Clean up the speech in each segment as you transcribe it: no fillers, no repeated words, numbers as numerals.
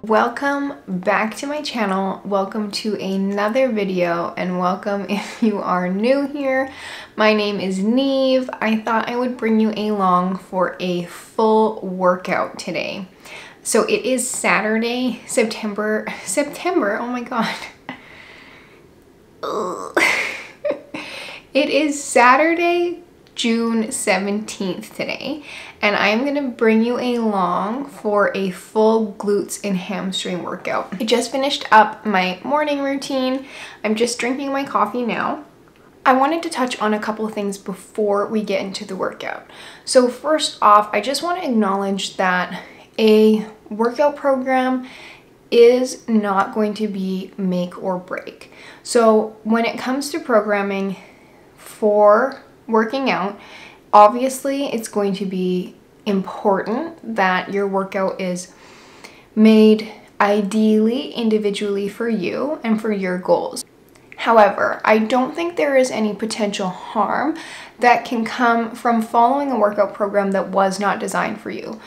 Welcome back to my channel. Welcome to another video, and welcome if you are new here. My name is Neve. I thought I would bring you along for a full workout today. So it is Saturday, September, oh my god. It is Saturday, June 17th today, and I'm gonna bring you along for a full glutes and hamstring workout. I just finished up my morning routine. I'm just drinking my coffee now. I wanted to touch on a couple of things before we get into the workout. So first off, I just want to acknowledge that a workout program is not going to be make or break. So when it comes to programming for working out, obviously it's going to be important that your workout is made ideally individually for you and for your goals. However, I don't think there is any potential harm that can come from following a workout program that was not designed for you.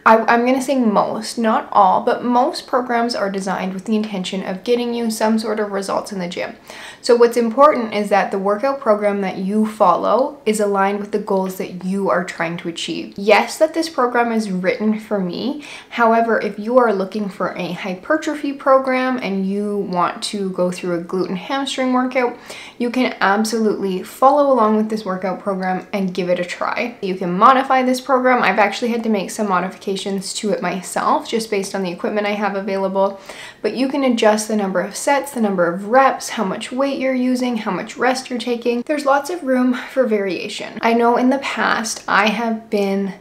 I'm going to say most, not all, but most programs are designed with the intention of getting you some sort of results in the gym. So what's important is that the workout program that you follow is aligned with the goals that you are trying to achieve. Yes, that this program is written for me. However, if you are looking for a hypertrophy program and you want to go through a glute and hamstring workout, you can absolutely follow along with this workout program and give it a try. You can modify this program. I've actually had to make some modifications to it myself just based on the equipment I have available, but you can adjust the number of sets, the number of reps, how much weight you're using, how much rest you're taking. There's lots of room for variation. I know in the past I have been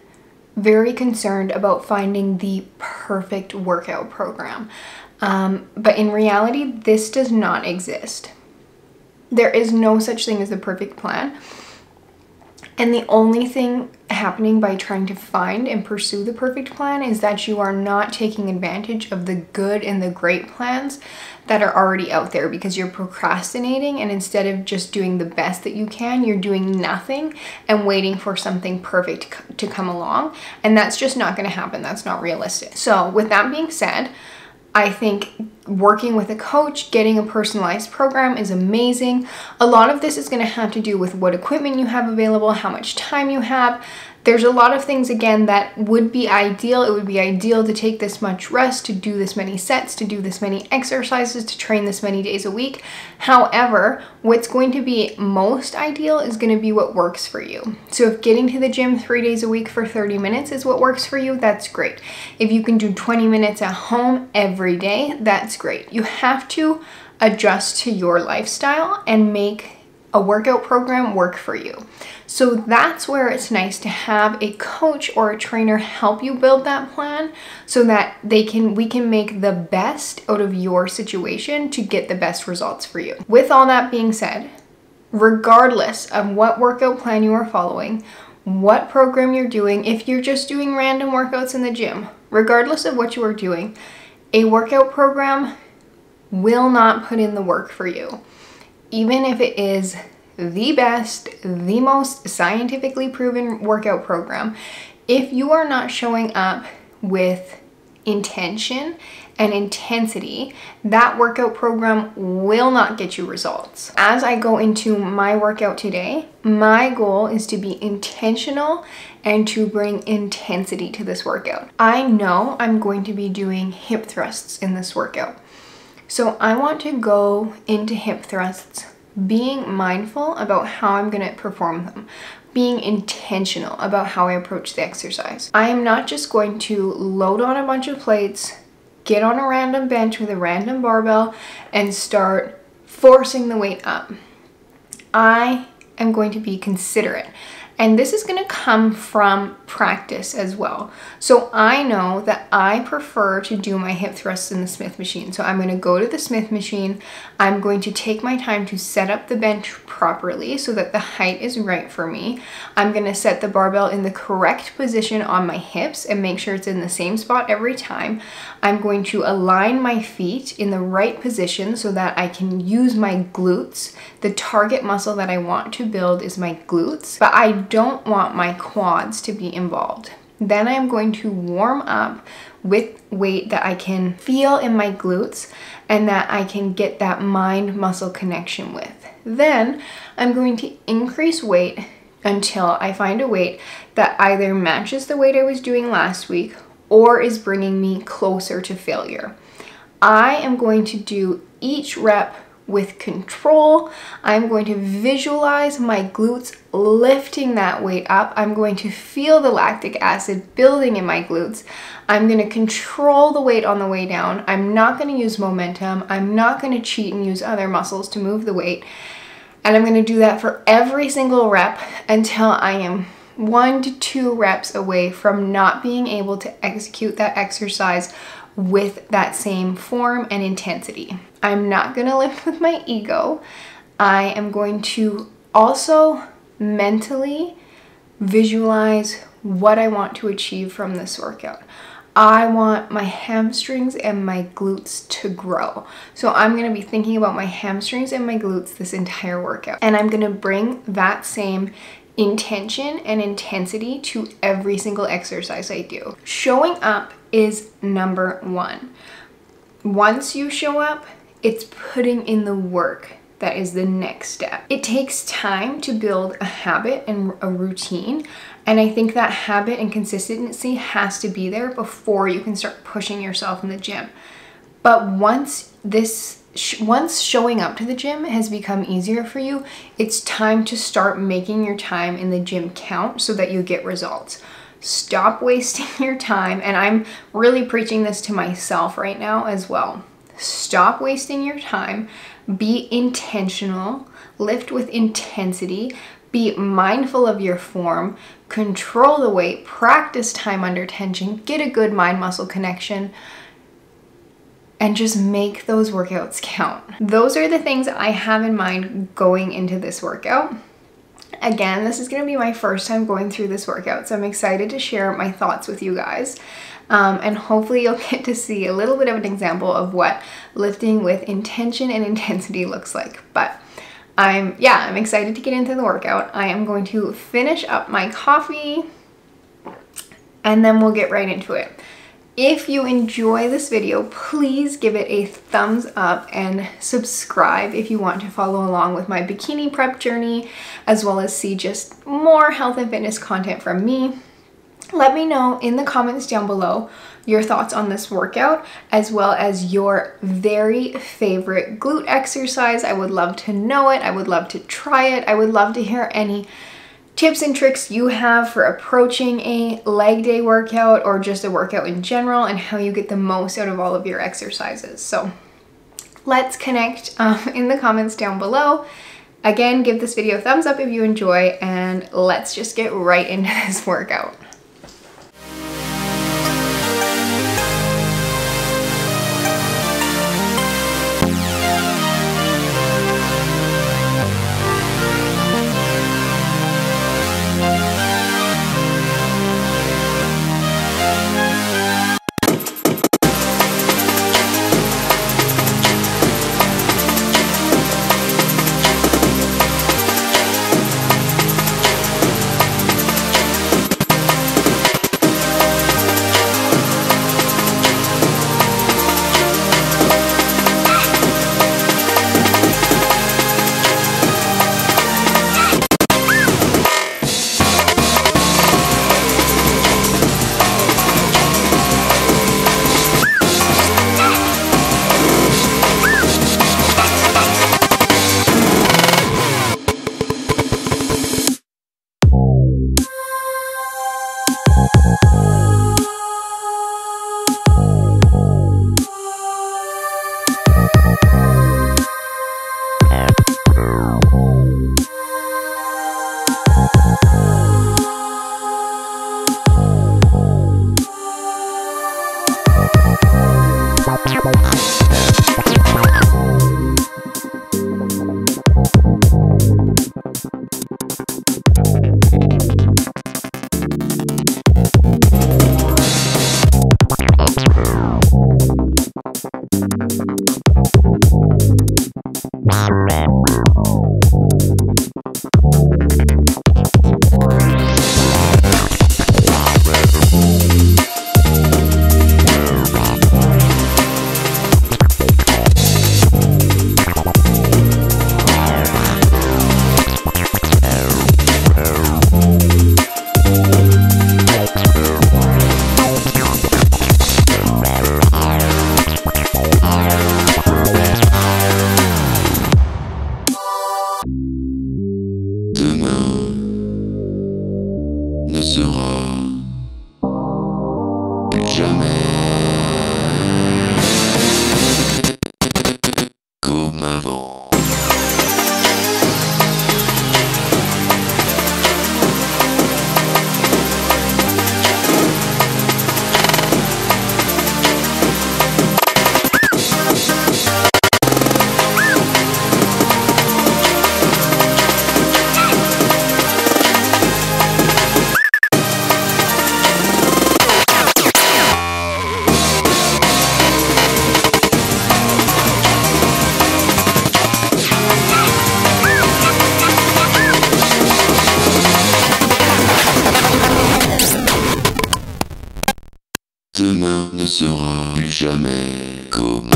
very concerned about finding the perfect workout program, but in reality this does not exist. There is no such thing as the perfect plan. And the only thing happening by trying to find and pursue the perfect plan is that you are not taking advantage of the good and the great plans that are already out there because you're procrastinating, and instead of just doing the best that you can, you're doing nothing and waiting for something perfect to come along. And that's just not going to happen. That's not realistic. So with that being said, I think working with a coach, getting a personalized program is amazing. A lot of this is going to have to do with what equipment you have available, how much time you have. There's a lot of things, again, that would be ideal. It would be ideal to take this much rest, to do this many sets, to do this many exercises, to train this many days a week. However, what's going to be most ideal is going to be what works for you. So if getting to the gym 3 days a week for 30 minutes is what works for you, that's great. If you can do 20 minutes at home every day, that's great. You have to adjust to your lifestyle and make a workout program work for you. So that's where it's nice to have a coach or a trainer help you build that plan so that we can make the best out of your situation to get the best results for you. With all that being said, regardless of what workout plan you are following, what program you're doing, if you're just doing random workouts in the gym, regardless of what you are doing, a workout program will not put in the work for you. Even if it is the best, the most scientifically proven workout program, if you are not showing up with intention and intensity, that workout program will not get you results. As I go into my workout today, my goal is to be intentional and to bring intensity to this workout. I know I'm going to be doing hip thrusts in this workout. So I want to go into hip thrusts being mindful about how I'm going to perform them, being intentional about how I approach the exercise. I am not just going to load on a bunch of plates, get on a random bench with a random barbell, and start forcing the weight up. I am going to be considerate. And this is going to come from practice as well. So I know that I prefer to do my hip thrusts in the Smith machine. So I'm going to go to the Smith machine. I'm going to take my time to set up the bench properly so that the height is right for me. I'm going to set the barbell in the correct position on my hips and make sure it's in the same spot every time. I'm going to align my feet in the right position so that I can use my glutes. The target muscle that I want to build is my glutes, but I don't want my quads to be involved. Then I'm going to warm up with weight that I can feel in my glutes and that I can get that mind-muscle connection with. Then I'm going to increase weight until I find a weight that either matches the weight I was doing last week or is bringing me closer to failure. I am going to do each rep with control. I'm going to visualize my glutes lifting that weight up. I'm going to feel the lactic acid building in my glutes. I'm going to control the weight on the way down. I'm not going to use momentum. I'm not going to cheat and use other muscles to move the weight. And I'm going to do that for every single rep until I am 1 to 2 reps away from not being able to execute that exercise with that same form and intensity. I'm not going to lift with my ego. I am going to also mentally visualize what I want to achieve from this workout. I want my hamstrings and my glutes to grow. So I'm going to be thinking about my hamstrings and my glutes this entire workout. And I'm going to bring that same intention and intensity to every single exercise I do. Showing up is number 1. Once you show up, it's putting in the work that is the next step. It takes time to build a habit and a routine, and I think that habit and consistency has to be there before you can start pushing yourself in the gym. But once showing up to the gym has become easier for you, it's time to start making your time in the gym count so that you get results. Stop wasting your time, and I'm really preaching this to myself right now as well. Stop wasting your time. Be intentional. Lift with intensity. Be mindful of your form. Control the weight. Practice time under tension. Get a good mind-muscle connection. And just make those workouts count. Those are the things I have in mind going into this workout. Again, this is going to be my first time going through this workout, so I'm excited to share my thoughts with you guys. And hopefully you'll get to see a little bit of an example of what lifting with intention and intensity looks like. But I'm excited to get into the workout. I am going to finish up my coffee and then we'll get right into it. If you enjoy this video, please give it a thumbs up and subscribe if you want to follow along with my bikini prep journey, as well as see just more health and fitness content from me. Let me know in the comments down below your thoughts on this workout, as well as your very favorite glute exercise. I would love to know it. I would love to try it. I would love to hear any tips and tricks you have for approaching a leg day workout or just a workout in general, and how you get the most out of all of your exercises. So let's connect in the comments down below. Again, give this video a thumbs up if you enjoy, and let's just get right into this workout. demain ne sera plus jamais comme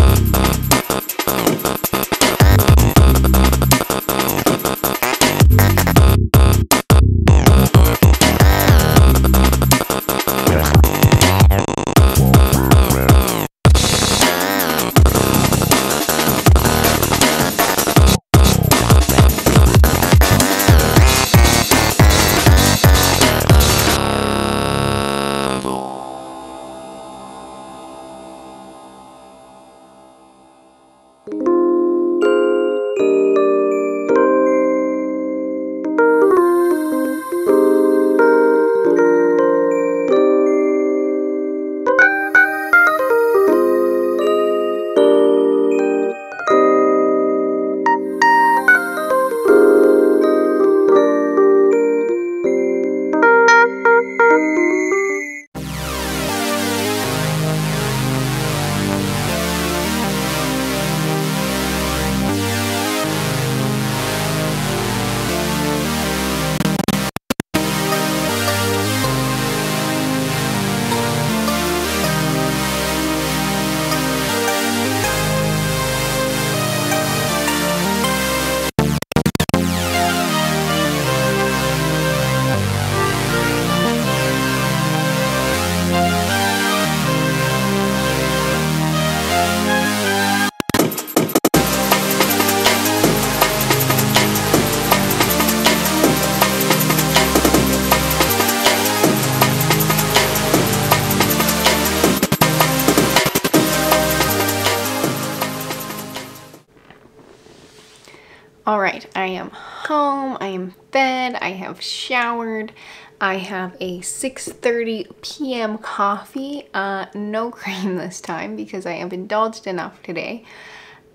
All right, I am home, I am fed, I have showered, I have a 6:30 p.m. coffee, no cream this time because I have indulged enough today,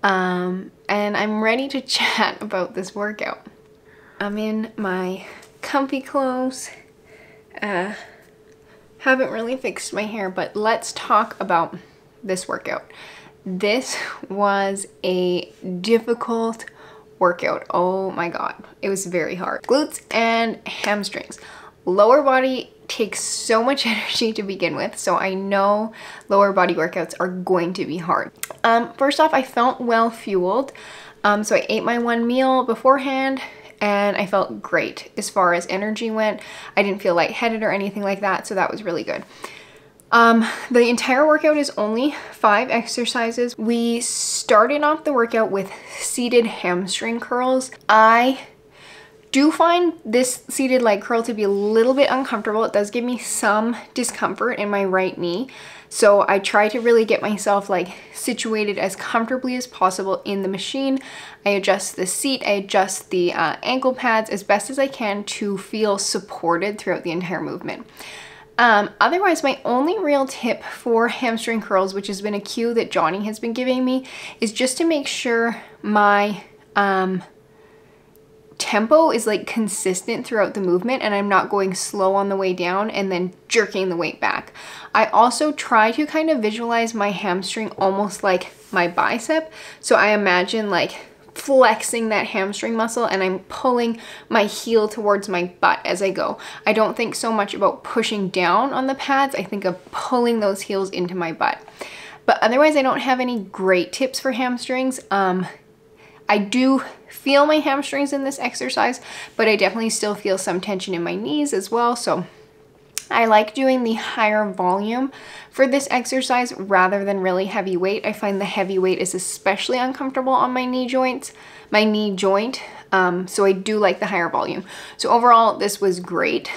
and I'm ready to chat about this workout. I'm in my comfy clothes, haven't really fixed my hair, but let's talk about this workout. This was a difficult workout. Oh my god, it was very hard. Glutes and hamstrings. Lower body takes so much energy to begin with, so I know lower body workouts are going to be hard. First off, I felt well fueled, so I ate my one meal beforehand and I felt great as far as energy went. I didn't feel lightheaded or anything like that, so that was really good. The entire workout is only 5 exercises. We started off the workout with seated hamstring curls. I do find this seated leg curl to be a little bit uncomfortable. It does give me some discomfort in my right knee. So I try to really get myself like situated as comfortably as possible in the machine. I adjust the seat, I adjust the ankle pads as best as I can to feel supported throughout the entire movement. Otherwise, my only real tip for hamstring curls, which has been a cue that Johnny has been giving me, is just to make sure my tempo is like consistent throughout the movement and I'm not going slow on the way down and then jerking the weight back. I also try to kind of visualize my hamstring almost like my bicep. So I imagine like flexing that hamstring muscle and I'm pulling my heel towards my butt as I go. I don't think so much about pushing down on the pads. I think of pulling those heels into my butt. But otherwise, I don't have any great tips for hamstrings. I do feel my hamstrings in this exercise, but I definitely still feel some tension in my knees as well. So I like doing the higher volume for this exercise rather than really heavy weight. I find the heavy weight is especially uncomfortable on my knee joint. So I do like the higher volume. So overall, this was great.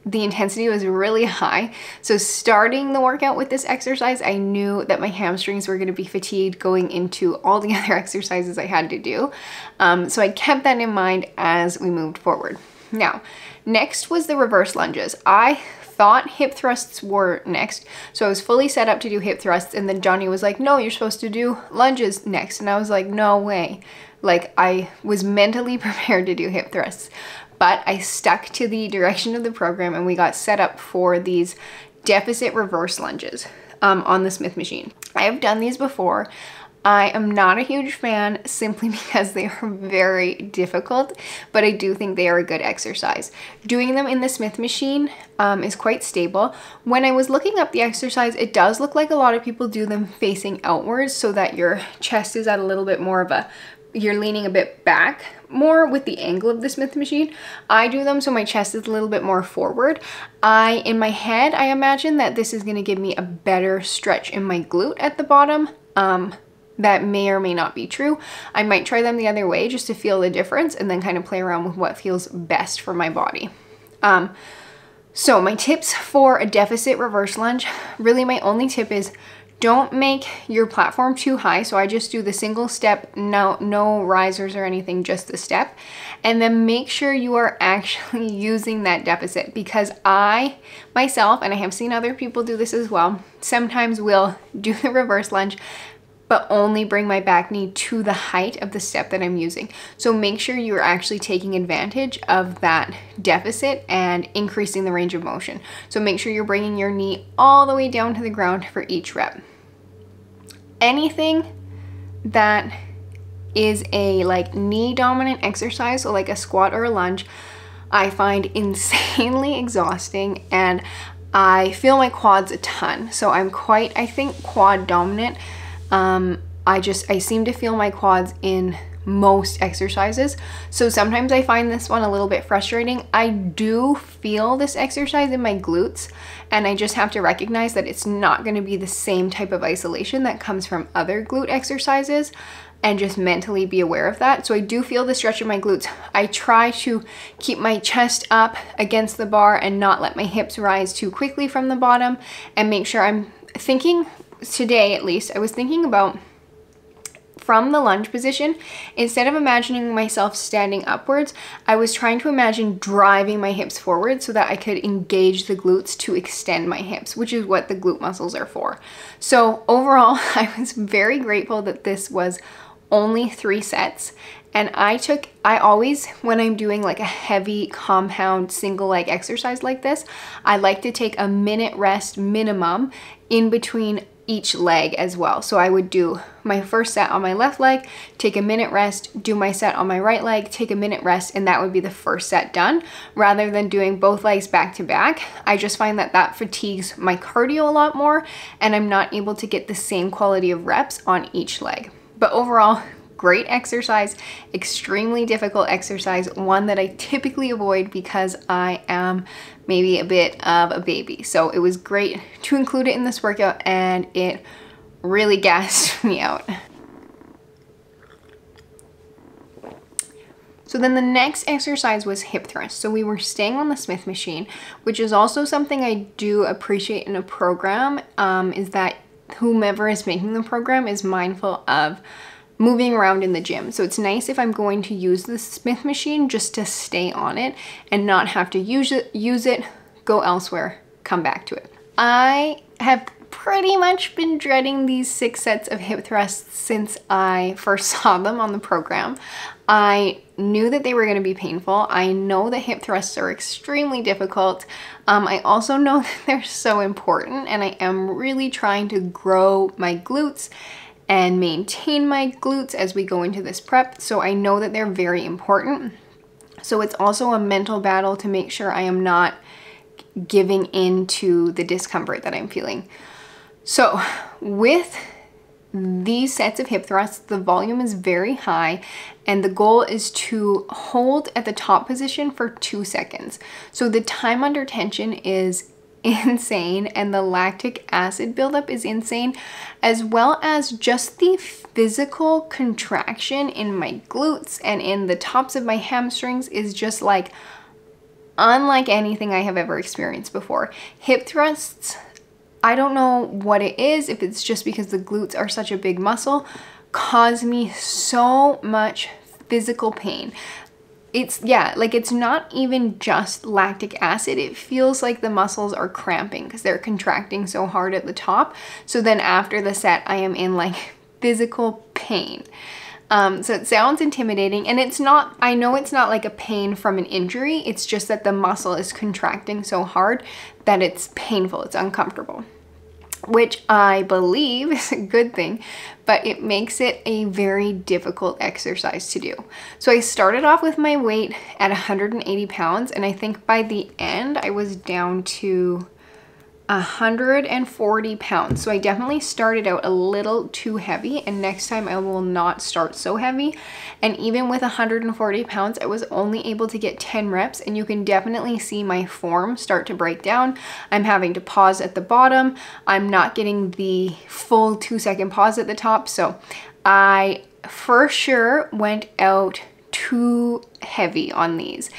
The intensity was really high. So starting the workout with this exercise, I knew that my hamstrings were going to be fatigued going into all the other exercises I had to do. So I kept that in mind as we moved forward. Now, next was the reverse lunges. I thought hip thrusts were next, so I was fully set up to do hip thrusts, and then Johnny was like, no, you're supposed to do lunges next, and I was like, no way. Like, I was mentally prepared to do hip thrusts, but I stuck to the direction of the program and we got set up for these deficit reverse lunges on the Smith machine. I have done these before. I am not a huge fan simply because they are very difficult, but I do think they are a good exercise. Doing them in the Smith machine is quite stable. When I was looking up the exercise, it does look like a lot of people do them facing outwards so that your chest is at a little bit more of a, you're leaning a bit back more with the angle of the Smith machine. I do them so my chest is a little bit more forward. In my head, I imagine that this is gonna give me a better stretch in my glute at the bottom. That may or may not be true. I might try them the other way just to feel the difference and then kind of play around with what feels best for my body. So my tips for a deficit reverse lunge, really my only tip is don't make your platform too high. So I just do the single step, no risers or anything, just the step. And then make sure you are actually using that deficit, because I myself, and I have seen other people do this as well, sometimes will do the reverse lunge but only bring my back knee to the height of the step that I'm using. So make sure you're actually taking advantage of that deficit and increasing the range of motion. So make sure you're bringing your knee all the way down to the ground for each rep. Anything that is a like knee dominant exercise, so like a squat or a lunge, I find insanely exhausting and I feel my quads a ton. So I'm quite, I think, quad dominant. I seem to feel my quads in most exercises. So sometimes I find this one a little bit frustrating. I do feel this exercise in my glutes, and I just have to recognize that it's not going to be the same type of isolation that comes from other glute exercises, and just mentally be aware of that. So I do feel the stretch in my glutes. I try to keep my chest up against the bar and not let my hips rise too quickly from the bottom, and make sure I'm thinking, today at least, I was thinking about from the lunge position, instead of imagining myself standing upwards, I was trying to imagine driving my hips forward so that I could engage the glutes to extend my hips, which is what the glute muscles are for. So overall, I was very grateful that this was only 3 sets. And I always, when I'm doing like a heavy compound single leg exercise like this, I like to take a minute rest minimum in between each leg as well. So I would do my first set on my left leg, take a minute rest, do my set on my right leg, take a minute rest, and that would be the first set done, rather than doing both legs back to back. I just find that that fatigues my cardio a lot more, and I'm not able to get the same quality of reps on each leg. But overall, great exercise, extremely difficult exercise, one that I typically avoid because I am maybe a bit of a baby. So it was great to include it in this workout, and it really gassed me out. So then the next exercise was hip thrust. So we were staying on the Smith machine, which is also something I do appreciate in a program, is that whomever is making the program is mindful of moving around in the gym. So it's nice if I'm going to use the Smith machine just to stay on it and not have to use it, go elsewhere, come back to it. I have pretty much been dreading these 6 sets of hip thrusts since I first saw them on the program. I knew that they were going to be painful. I know that hip thrusts are extremely difficult. I also know that they're so important, and I am really trying to grow my glutes and maintain my glutes as we go into this prep. So I know that they're very important. So it's also a mental battle to make sure I am not giving in to the discomfort that I'm feeling. So with these sets of hip thrusts, the volume is very high, and the goal is to hold at the top position for 2 seconds. So the time under tension is insane, and the lactic acid buildup is insane, as well as just the physical contraction in my glutes and in the tops of my hamstrings is just like unlike anything I have ever experienced before. Hip thrusts, I don't know what it is, if it's just because the glutes are such a big muscle, cause me so much physical pain. It's not even just lactic acid. It feels like the muscles are cramping because they're contracting so hard at the top. So then after the set, I am in like physical pain. So it sounds intimidating, and it's not, I know it's not like a pain from an injury. It's just that the muscle is contracting so hard that it's painful, it's uncomfortable. which I believe is a good thing, but it makes it a very difficult exercise to do. So I started off with my weight at 180 pounds, and I think by the end I was down to 140 pounds. So I definitely started out a little too heavy, and next time I will not start so heavy. And even with 140 pounds, I was only able to get 10 reps, and you can definitely see my form start to break down. I'm having to pause at the bottom. I'm not getting the full 2-second pause at the top. So I for sure went out too heavy on these.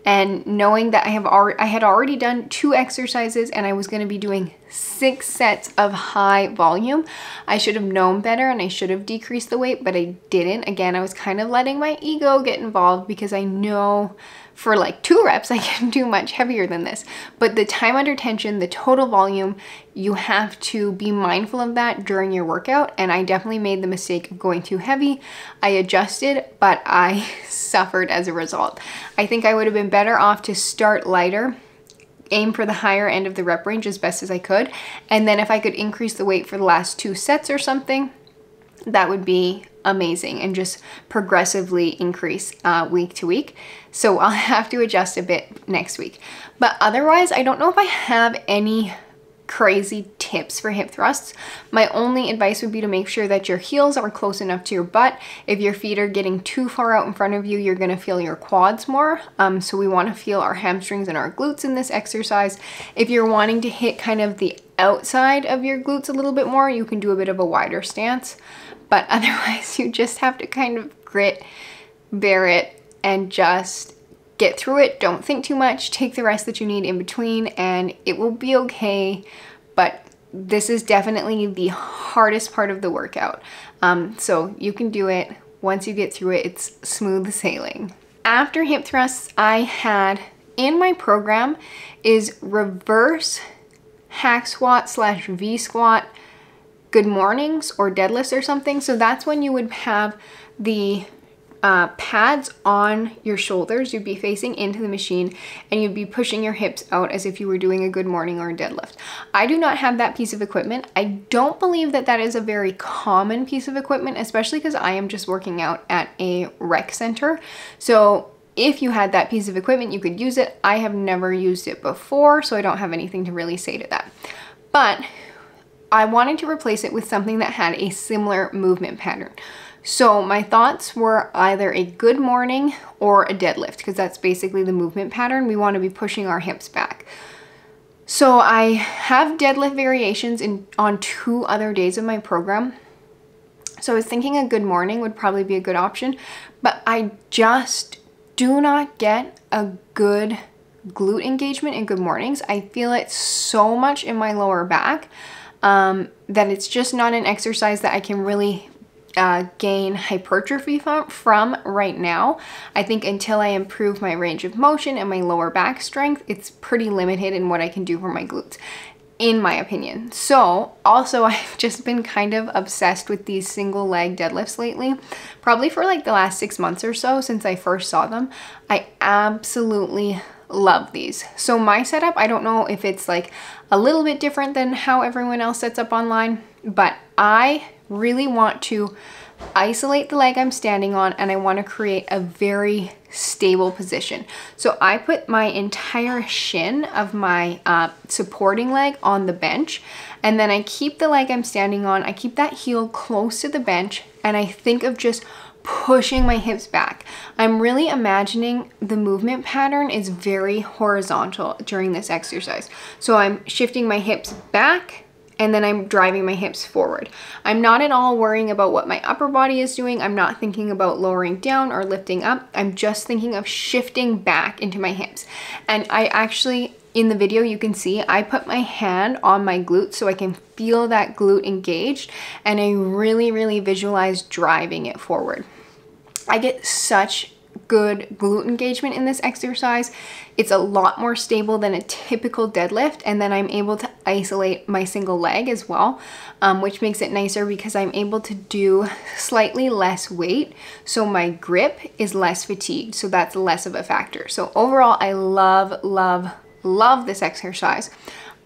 And knowing that I had already done 2 exercises and I was going to be doing 6 sets of high volume, I should have known better and I should have decreased the weight, but I didn't. Again, I was kind of letting my ego get involved because I know for like 2 reps I can do much heavier than this. But the time under tension, the total volume, you have to be mindful of that during your workout, and I definitely made the mistake of going too heavy. I adjusted, but I suffered as a result. I think I would have been better off to start lighter, aim for the higher end of the rep range as best as I could, and then if I could increase the weight for the last 2 sets or something, that would be amazing, and just progressively increase week to week. So I'll have to adjust a bit next week. But otherwise, I don't know if I have any crazy tips for hip thrusts. My only advice would be to make sure that your heels are close enough to your butt. If your feet are getting too far out in front of you, you're going to feel your quads more. So we want to feel our hamstrings and our glutes in this exercise. If you're wanting to hit kind of the outside of your glutes a little bit more, you can do a bit of a wider stance. But otherwise, you just have to kind of grit, bear it, and just get through it. Don't think too much. Take the rest that you need in between, and it will be okay. But this is definitely the hardest part of the workout. So you can do it. Once you get through it, it's smooth sailing. After hip thrusts, I had in my program is reverse hack squat / V squat, good mornings, or deadlifts or something. So that's when you would have the pads on your shoulders. You'd be facing into the machine and you'd be pushing your hips out as if you were doing a good morning or a deadlift. I do not have that piece of equipment. I don't believe that that is a very common piece of equipment, especially because I am just working out at a rec center. So if you had that piece of equipment, you could use it. I have never used it before, so I don't have anything to really say to that. But I wanted to replace it with something that had a similar movement pattern. So my thoughts were either a good morning or a deadlift, because that's basically the movement pattern. We want to be pushing our hips back. So I have deadlift variations on 2 other days of my program. So I was thinking a good morning would probably be a good option, but I just do not get a good glute engagement in good mornings. I feel it so much in my lower back that it's just not an exercise that I can really gain hypertrophy from right now. I think until I improve my range of motion and my lower back strength, it's pretty limited in what I can do for my glutes, in my opinion. So also, I've just been kind of obsessed with these single leg deadlifts lately, probably for like the last 6 months or so since I first saw them. I absolutely love these. So my setup, I don't know if it's like a little bit different than how everyone else sets up online, but I really want to isolate the leg I'm standing on, and I want to create a very stable position. So I put my entire shin of my supporting leg on the bench, and then I keep the leg I'm standing on, I keep that heel close to the bench, and I think of just pushing my hips back. I'm really imagining the movement pattern is very horizontal during this exercise. So I'm shifting my hips back, and then I'm driving my hips forward. I'm not at all worrying about what my upper body is doing. I'm not thinking about lowering down or lifting up. I'm just thinking of shifting back into my hips. And I actually, in the video you can see, I put my hand on my glute so I can feel that glute engaged, and I really visualize driving it forward. I get such good glute engagement in this exercise. It's a lot more stable than a typical deadlift, and then I'm able to isolate my single leg as well, which makes it nicer because I'm able to do slightly less weight, so my grip is less fatigued, so that's less of a factor. So overall, I love this exercise.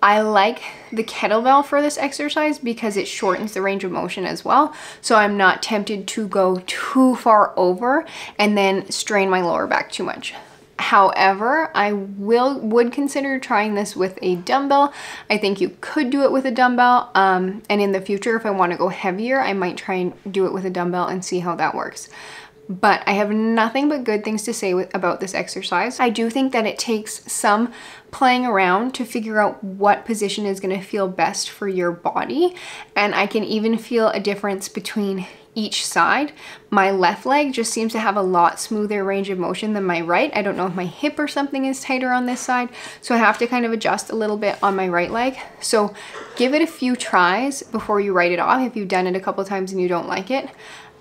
I like the kettlebell for this exercise because it shortens the range of motion as well. So I'm not tempted to go too far over and then strain my lower back too much. However, I would consider trying this with a dumbbell. I think you could do it with a dumbbell. And in the future, if I want to go heavier, I might try and do it with a dumbbell and see how that works. But I have nothing but good things to say about this exercise. I do think that it takes some playing around to figure out what position is going to feel best for your body. And I can even feel a difference between each side. My left leg just seems to have a lot smoother range of motion than my right. I don't know if my hip or something is tighter on this side, so I have to kind of adjust a little bit on my right leg. So give it a few tries before you write it off if you've done it a couple times and you don't like it.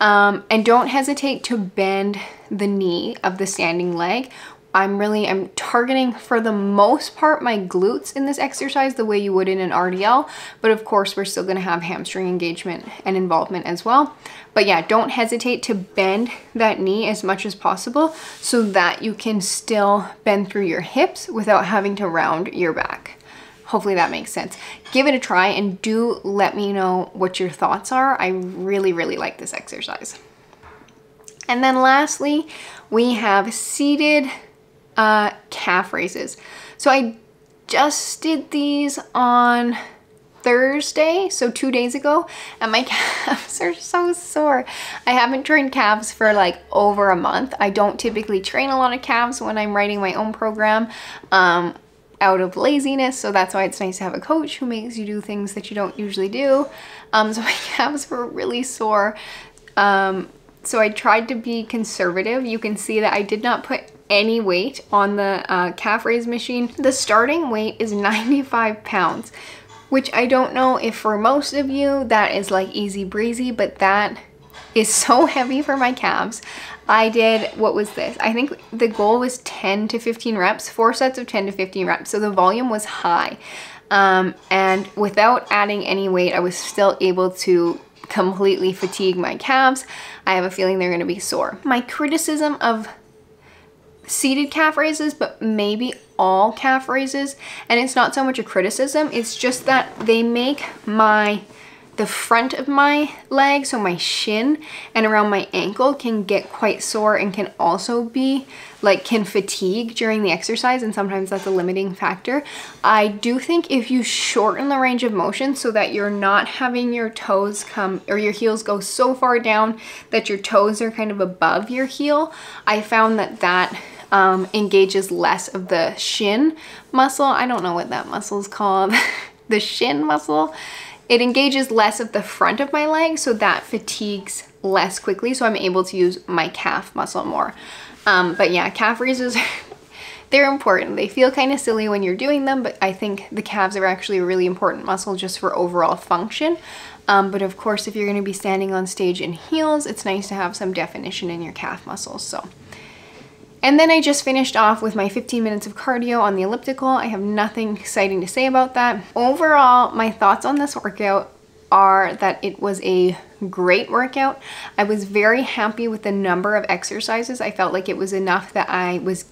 And don't hesitate to bend the knee of the standing leg. I'm targeting for the most part my glutes in this exercise the way you would in an RDL, but of course we're still gonna have hamstring engagement and involvement as well. But yeah, don't hesitate to bend that knee as much as possible so that you can still bend through your hips without having to round your back. Hopefully that makes sense. Give it a try and do let me know what your thoughts are. I really, really like this exercise. And then lastly, we have seated calf raises. So I just did these on Thursday, so 2 days ago, and my calves are so sore. I haven't trained calves for like over a month. I don't typically train a lot of calves when I'm writing my own program out of laziness, so that's why it's nice to have a coach who makes you do things that you don't usually do. So my calves were really sore. So I tried to be conservative. You can see that I did not put any weight on the calf raise machine. The starting weight is 95 pounds, which I don't know if for most of you that is like easy breezy, but that is so heavy for my calves. I did, what was this? I think the goal was 10 to 15 reps, 4 sets of 10 to 15 reps. So the volume was high. And without adding any weight, I was still able to completely fatigue my calves. I have a feeling they're gonna be sore. My criticism of seated calf raises, but maybe all calf raises, and it's not so much a criticism, it's just that they make the front of my leg, so my shin and around my ankle, can get quite sore and can also be like, can fatigue during the exercise, and sometimes that's a limiting factor. I do think if you shorten the range of motion so that you're not having your toes come, or your heels go so far down that your toes are kind of above your heel, I found that engages less of the shin muscle. I don't know what that muscle is called. The shin muscle. It engages less of the front of my leg, so that fatigues less quickly, so I'm able to use my calf muscle more. But yeah, calf raises, they're important. They feel kind of silly when you're doing them, but I think the calves are actually a really important muscle just for overall function. But of course, if you're gonna be standing on stage in heels, it's nice to have some definition in your calf muscles, so. And then I just finished off with my 15 minutes of cardio on the elliptical. I have nothing exciting to say about that. Overall, my thoughts on this workout are that it was a great workout. I was very happy with the number of exercises. I felt like it was enough that I was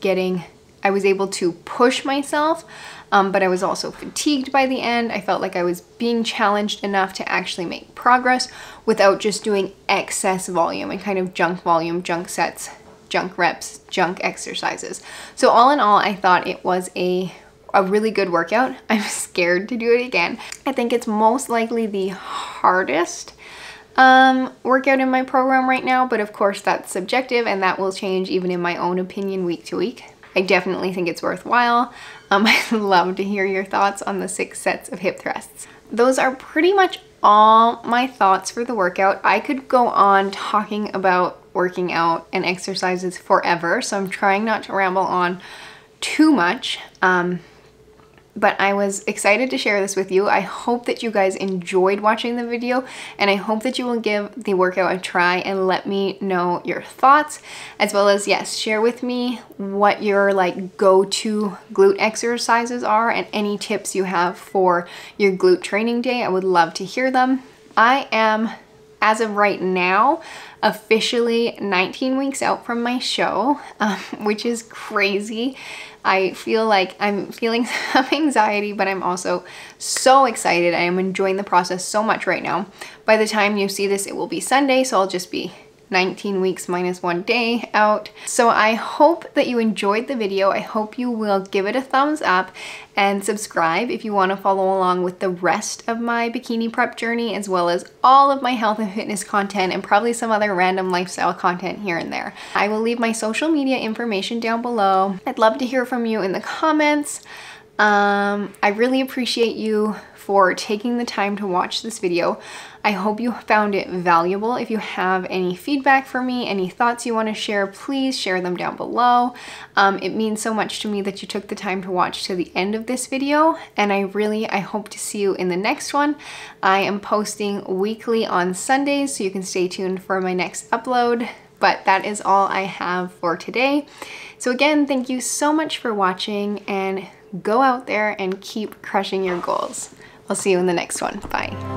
able to push myself, but I was also fatigued by the end. I felt like I was being challenged enough to actually make progress without just doing excess volume and kind of junk volume, junk sets, junk reps, junk exercises. So all in all, I thought it was a really good workout. I'm scared to do it again. I think it's most likely the hardest workout in my program right now, but of course that's subjective and that will change even in my own opinion week to week. I definitely think it's worthwhile. I'd love to hear your thoughts on the 6 sets of hip thrusts. Those are pretty much all my thoughts for the workout. I could go on talking about working out and exercises forever, so I'm trying not to ramble on too much. But I was excited to share this with you. I hope that you guys enjoyed watching the video, and I hope that you will give the workout a try and let me know your thoughts, as well as, yes, share with me what your like go-to glute exercises are and any tips you have for your glute training day. I would love to hear them. I am as of right now, officially 19 weeks out from my show, which is crazy. I feel like I'm feeling some anxiety, but I'm also so excited. I am enjoying the process so much right now. By the time you see this, it will be Sunday, so I'll just be 19 weeks minus 1 day out. So I hope that you enjoyed the video. I hope you will give it a thumbs up and subscribe if you want to follow along with the rest of my bikini prep journey, as well as all of my health and fitness content and probably some other random lifestyle content here and there. I will leave my social media information down below. I'd love to hear from you in the comments. I really appreciate you for taking the time to watch this video. I hope you found it valuable. If you have any feedback for me, any thoughts you want to share, please share them down below. It means so much to me that you took the time to watch to the end of this video, and I hope to see you in the next one. I am posting weekly on Sundays, so you can stay tuned for my next upload. But that is all I have for today. So again, thank you so much for watching, and go out there and keep crushing your goals. I'll see you in the next one. Bye.